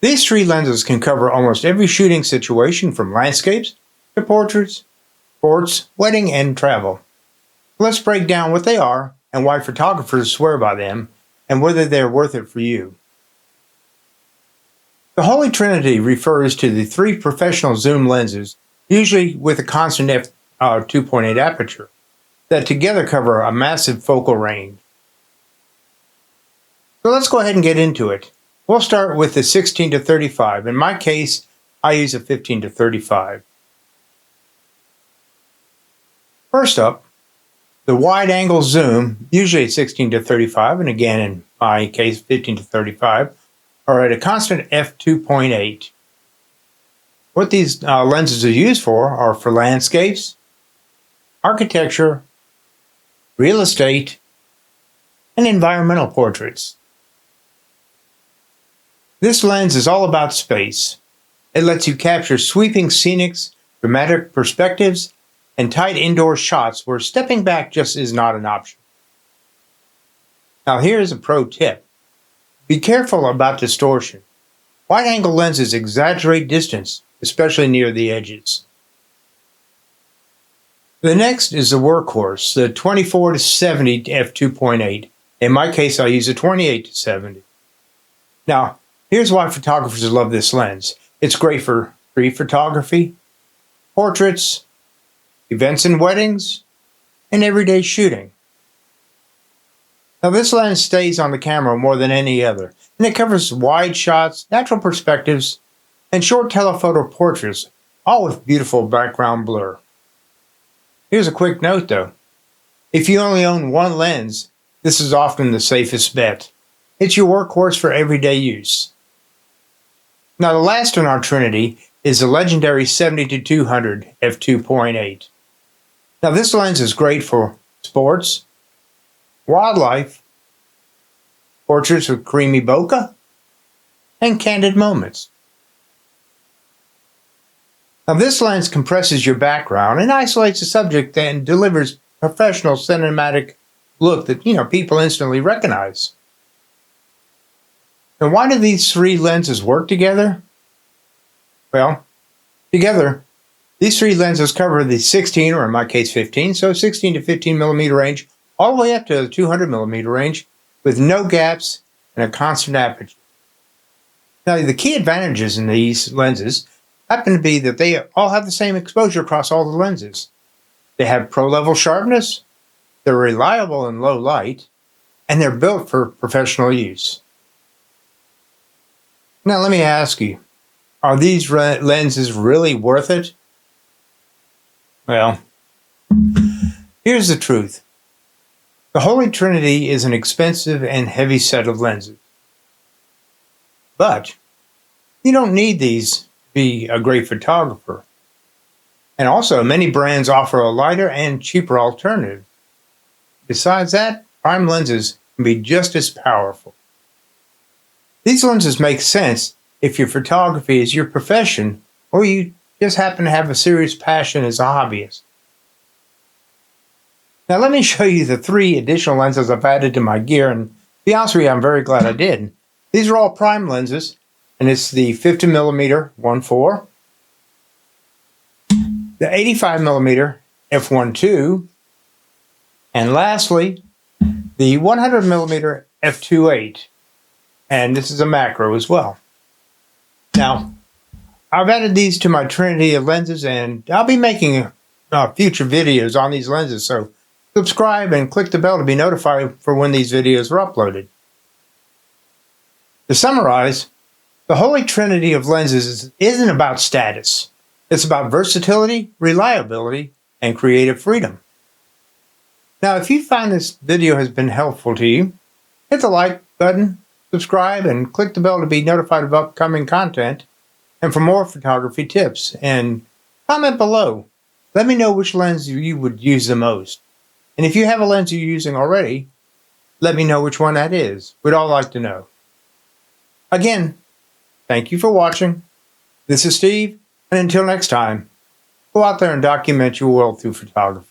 These three lenses can cover almost every shooting situation from landscapes to portraits, sports, wedding, and travel. Let's break down what they are and why photographers swear by them and whether they're worth it for you. The Holy Trinity refers to the three professional zoom lenses, usually with a constant f2.8 aperture, that together cover a massive focal range. So let's go ahead and get into it. We'll start with the 16 to 35. In my case, I use a 15 to 35. First up, the wide-angle zoom, usually at 16 to 35, and again in my case 15 to 35, are at a constant f2.8. What these lenses are used for are for landscapes, architecture, real estate, and environmental portraits. This lens is all about space. It lets you capture sweeping scenics, dramatic perspectives, and tight indoor shots where stepping back just is not an option. Now here's a pro tip. Be careful about distortion. Wide-angle lenses exaggerate distance, especially near the edges. The next is the Workhorse, the 24 to 70 f2.8. In my case, I use a 28 to 70. Now, here's why photographers love this lens. It's great for street photography, portraits, events and weddings, and everyday shooting. Now this lens stays on the camera more than any other, and it covers wide shots, natural perspectives, and short telephoto portraits, all with beautiful background blur. Here's a quick note though. If you only own one lens, this is often the safest bet. It's your workhorse for everyday use. Now the last in our Trinity is the legendary 70 to 200 f2.8. Now this lens is great for sports, wildlife, portraits with creamy bokeh, and candid moments. Now this lens compresses your background and isolates the subject and delivers professional cinematic look that people instantly recognize. Now why do these three lenses work together? Well, together, these three lenses cover the 16, or in my case 15, so 16 to 15 millimeter range, all the way up to the 200 millimeter range, with no gaps and a constant aperture. Now, the key advantages in these lenses happen to be that they all have the same exposure across all the lenses. They have pro-level sharpness, they're reliable in low light, and they're built for professional use. Now, let me ask you, are these lenses really worth it? Well, here's the truth. The Holy Trinity is an expensive and heavy set of lenses. But you don't need these to be a great photographer. And also, many brands offer a lighter and cheaper alternative. Besides that, prime lenses can be just as powerful. These lenses make sense if your photography is your profession or you just happen to have a serious passion as a hobbyist. Now let me show you the three additional lenses I've added to my gear, and to be honest with you, I'm very glad I did. These are all prime lenses, and it's the 50mm 1.4, the 85mm f1.2, and lastly, the 100mm f2.8, and this is a macro as well. Now, I've added these to my Trinity of lenses, and I'll be making future videos on these lenses, so subscribe and click the bell to be notified for when these videos are uploaded. To summarize, the Holy Trinity of lenses isn't about status. It's about versatility, reliability, and creative freedom. Now, if you find this video has been helpful to you, hit the like button, subscribe, and click the bell to be notified of upcoming content, and for more photography tips. And comment below. Let me know which lens you would use the most. And if you have a lens you're using already, let me know which one that is. We'd all like to know. Again, thank you for watching. This is Steve, and until next time, go out there and document your world through photography.